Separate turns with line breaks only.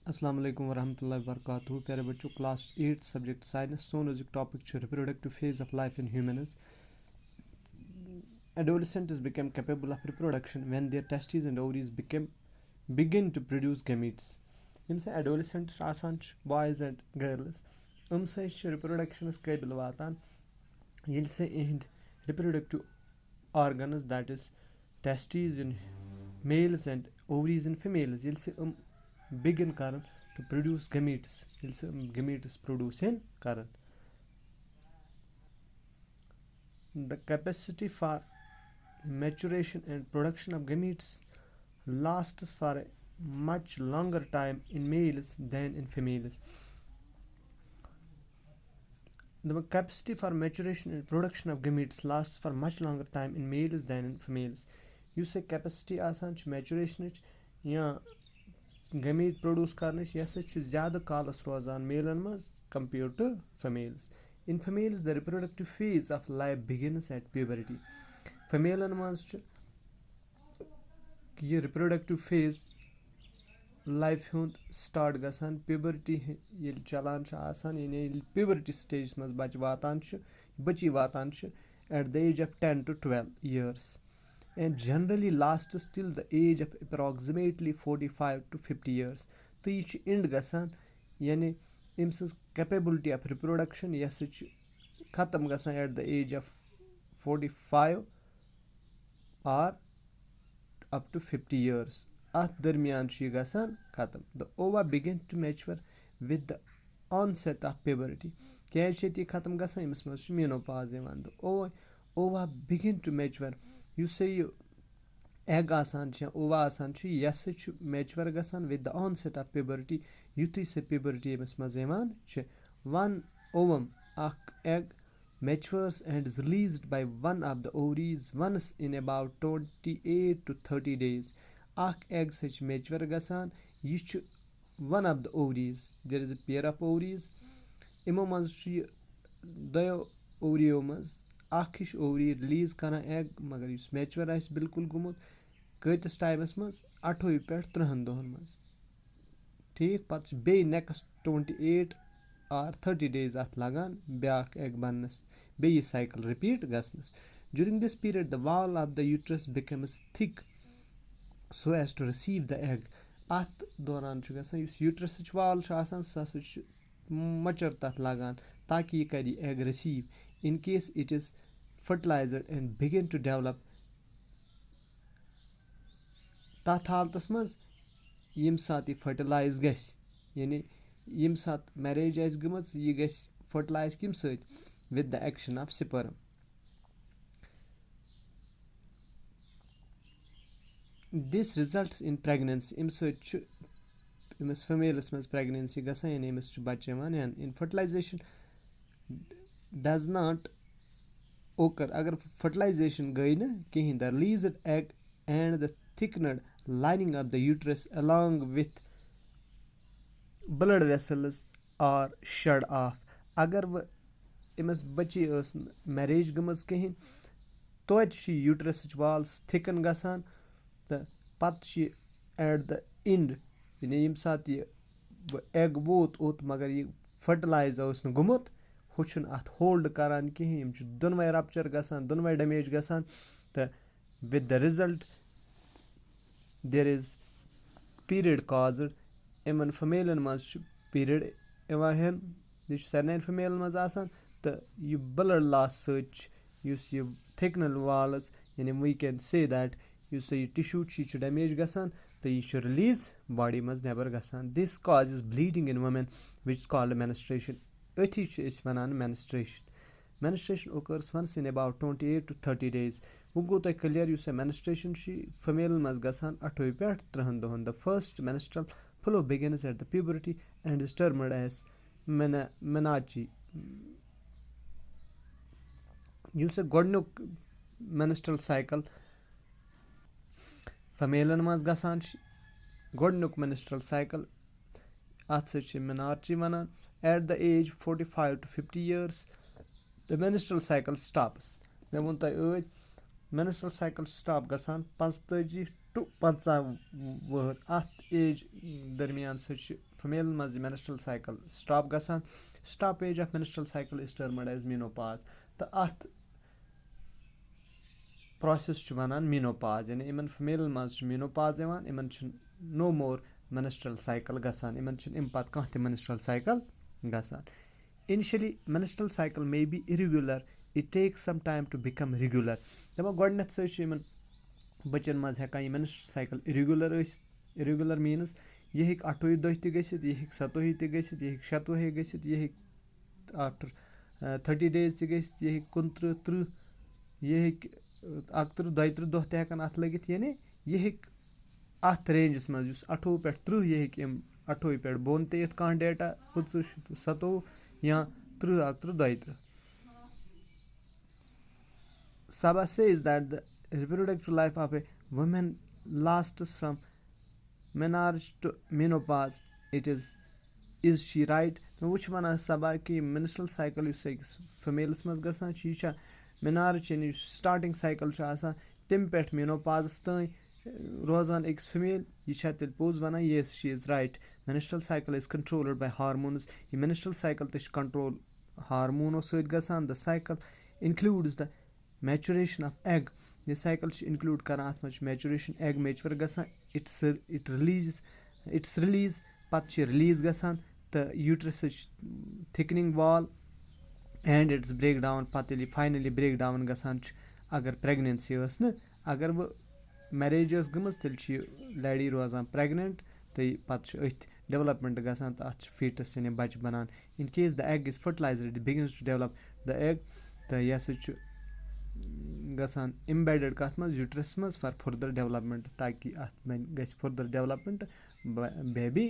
अस्सलाम वालेकुम वरहमतुल्लाहि वबरकातुहू। प्यारे बच्चों, क्लास 8 सब्जेक्ट साइंस सोन अजुक टॉपिक छ reproductive phase of life in humans. Adolescents become capable of reproduction when their testes and ovaries begin to produce gametes. یِم سا adolescents آسان چھِ boys and girls یِم سا چھِ reproductionَس قٲبِل واتان ییٚلہِ سا یِہِنٛدۍ reproductive organs, that is testes in males and ovaries in females, ییٚلہِ سا یِم begin کران to produce gametes, ییٚلہِ سا یِم gametes produce کران. The capacity for maturation and production of gametes lasts for a much longer time in males than in females. The capacity for maturation and production of gametes lasts for much longer time in males than in females. یُس یہِ capacity آسان چھِ maturation یا gamete produce کرنٕچ یہِ ہسا چھُ زیادٕ کالس روزان میلن منٛز compared to females. In females, the reproductive phase of life begins at puberty. Female منٛز چھُ یہِ reproductive phase life ہُنٛد start گژھان puberty ییٚلہِ چلان چھُ آسان یعنی ییٚلہِ puberty stage منٛز بچی واتان چھُ at the age of 10 to 12 years and generally lasts till the age of approximately 45 to 50 years. تہٕ یہِ چھُ end گژھان یعنی أمۍ سٕنٛز capability of reproduction یہِ ہسا چھِ ختم گژھان at the age of 45 or up to 50 years. اَتھ درمیان چھُ یہِ گژھان ختم. The ova begin to mature with the onset of puberty. کیازِ چھِ ییٚتہِ ختم گژھان أمِس منٛز چھُ menopause یِوان. The ova begin to mature. یُس یہِ egg آسان چھِ یا ova آسان چھُ یہِ ہسا چھُ mature گژھان with the onset of puberty. یُتھُے سۄ puberty أمِس منٛز یِوان چھِ. One ovum اکھ egg matures and is released by one of the ovaries once in about 28 to 30 days. اکھ egg سا چھِ mature گژھان یہِ چھُ one of the ovaries. There is a pair of ovaries. یِمو منٛز چھُ یہِ دۄیو اوریو منٛز اکھ ہِش اوری رِلیٖز کران egg مگر یُس mature آسہِ بالکُل گوٚمُت کۭتِس ٹایمس منٛز 28 پٮ۪ٹھ 30 دۄہن منٛز. ٹھیٖک پتہٕ چھُ بیٚیہِ next 28 or 30 days اَتھ لگان بیاکھ egg بننس بیٚیہِ یہِ cycle repeat گژھنس. During this period the wall of the uterus becomes thick so as to receive the egg. اَتھ دوران چھُ گژھان یُس uterusٕچ wall چھُ آسان سُہ ہسا چھُ مۄچر تتھ لگان تاکہِ یہِ کرِ یہِ egg receive. In case it is fertilized and begin to develop. تتھ حالتس منٛز ییٚمہِ ساتہٕ یہِ fertilize گژھِ یعنی ییٚمہِ ساتہٕ marriage آسہِ گٔمٕژ یہِ گژھِ fertilize کمہِ سۭتۍ with the action of sperm. This results in pregnancy. اَمہِ سۭتۍ چھُ أمِس females منٛز pregnancy گژھان یعنی أمِس چھُ بچہٕ یِوان یَنہٕ. In fertilization does not occur. اگر fertilization گٔے نہٕ کِہینۍ the released egg and the thickened lining of the uterus along with blood vessels are shed off. اگر وۄنۍ أمِس بچی ٲس نہٕ marriage گٔمٕژ کِہینۍ توتہِ چھِ یہِ uterusٕچ wall thicken گژھان تہٕ پتہٕ چھِ یہِ at the end یعنی ییٚمہِ ساتہٕ یہِ egg ووت اوٚت مگر یہِ fertilize اوس نہٕ گوٚمُت ہُہ چھُنہٕ اتھ hold کران کِہینۍ. یِم چھِ دۄنوے rupture گژھان دۄنوے damage گژھان تہٕ with the result there is period caused. یِمن female منٛز چھُ period یِوان ہٮ۪نہٕ یہِ چھُ سارنٕے female منٛز آسان تہٕ یہِ blood loss سۭتۍ چھُ یُس یہِ thickened walls یعنی we can say that یُس یہِ tissue چھُ یہِ چھُ damage گژھان تہٕ یہِ چھُ release body منٛز نٮ۪بر گژھان. This causes bleeding in women which is called menstruation. أتھی چھِ أسۍ وَنان menstruation. Menstruation occurs once in about 28 to 30 days. وۄنۍ گوٚو تۄہہِ clear یُس یہِ menstruation چھُ یہِ female منٛز گژھان 28 پٮ۪ٹھ 30 دۄہن. The first menstrual flow begins at the puberty and is termed as menarche. یُس یہِ گۄڈٕنیُک menstrual cycle female منٛز گژھان چھِ گۄڈٕنیُک menstrual cycle اَتھ سۭتۍ چھِ menarche وَنان. At the age 45 to 50 years the menstrual cycle stops. مےٚ ووٚن تۄہہِ ٲدۍ menstrual cycle stop گژھان 45 to 50 وُہر. اَتھ ایج درمیان سۭتۍ چھِ فِمیلَن منٛز یہِ menstrual cycle سٹاپ گژھان. سٹاپیج of menstrual cycle is termed as menopause. تہٕ اَتھ پرٛوسٮ۪س چھُ وَنان مینوپاز. یعنی یِمن فِمیلَن منٛز چھُ مینوپاز یِوان. یِمن چھُنہٕ نو مور menstrual cycle گژھان. یِمن چھُنہٕ اَمہِ پَتہٕ کانٛہہ تہِ menstrual cycle گژھان. Initially menstrual cycle may be irregular. It takes some time to become regular. دَپان گۄڈٕنٮ۪تھٕے چھُ یِمن بَچن منٛز ہٮ۪کان یہِ menstrual cycle irregular ٲسِتھ. irregular means یہِ ہیٚکہِ 28 دۄہ تہِ گٔژھِتھ, یہِ ہیٚکہِ 27 تہِ گٔژھِتھ, یہِ ہیٚکہِ 26 گٔژھِتھ, یہِ ہیٚکہِ after 30 days تہِ گٔژھِتھ, یہِ ہیٚکہِ 29, 30, یہِ ہیٚکہِ 31, 32 دۄہ تہِ ہٮ۪کان اَتھ لٔگِتھ. یعنی یہِ ہیٚکہِ اَتھ رینجَس منٛز یُس 28 پٮ۪ٹھ 30 یہِ ہیٚکہِ اَمہِ 28 پٮ۪ٹھ بۄن تہِ یِتھ کانٛہہ ڈیٹا 25, 27 یا 30, 31, 32. Sabha says that the reproductive life of a woman lasts from menarche to menopause. Is she right? وۄنۍ چھُ وَنان سبا کہِ menstrual cycle یُس أکِس فِمیلَس منٛز گژھان چھُ, یہِ چھا menarche یعنی یُس سٹاٹِنٛگ سایکل چھُ آسان تَمہِ پٮ۪ٹھ menopause تانۍ روزان أکِس فِمیل, یہِ چھا تیٚلہِ پوٚز وَنان. yes she is right. menstrual cycle is controlled by hormones. یہِ menstrual cycle تہِ چھُ کنٹرول ہارمونو سۭتۍ گژھان. the cycle includes the maturation of egg. یہِ cycle چھُ include کران, اَتھ منٛز چھُ maturation, egg mature گژھان, its release پَتہٕ چھِ release گژھان تہٕ uterusٕچ thickening wall and its break down. پَتہٕ ییٚلہِ یہِ finally break down گژھان چھُ اگر pregnancy ٲس نہٕ, اگر وۄنۍ marriage ٲس گٔمٕژ تیٚلہِ چھِ یہِ لیڈی روزان pregnant تہٕ پَتہٕ چھُ أتھۍ development گژھان تہٕ اَتھ چھُ fetus یعنی بَچہِ بَنان. in case the egg is fertilized it begins to develop the egg. تہٕ یہِ ہسا چھُ گژھان embedded کَتھ منٛز uterus منٛز for further development, تاکہِ اَتھ گژھِ further development baby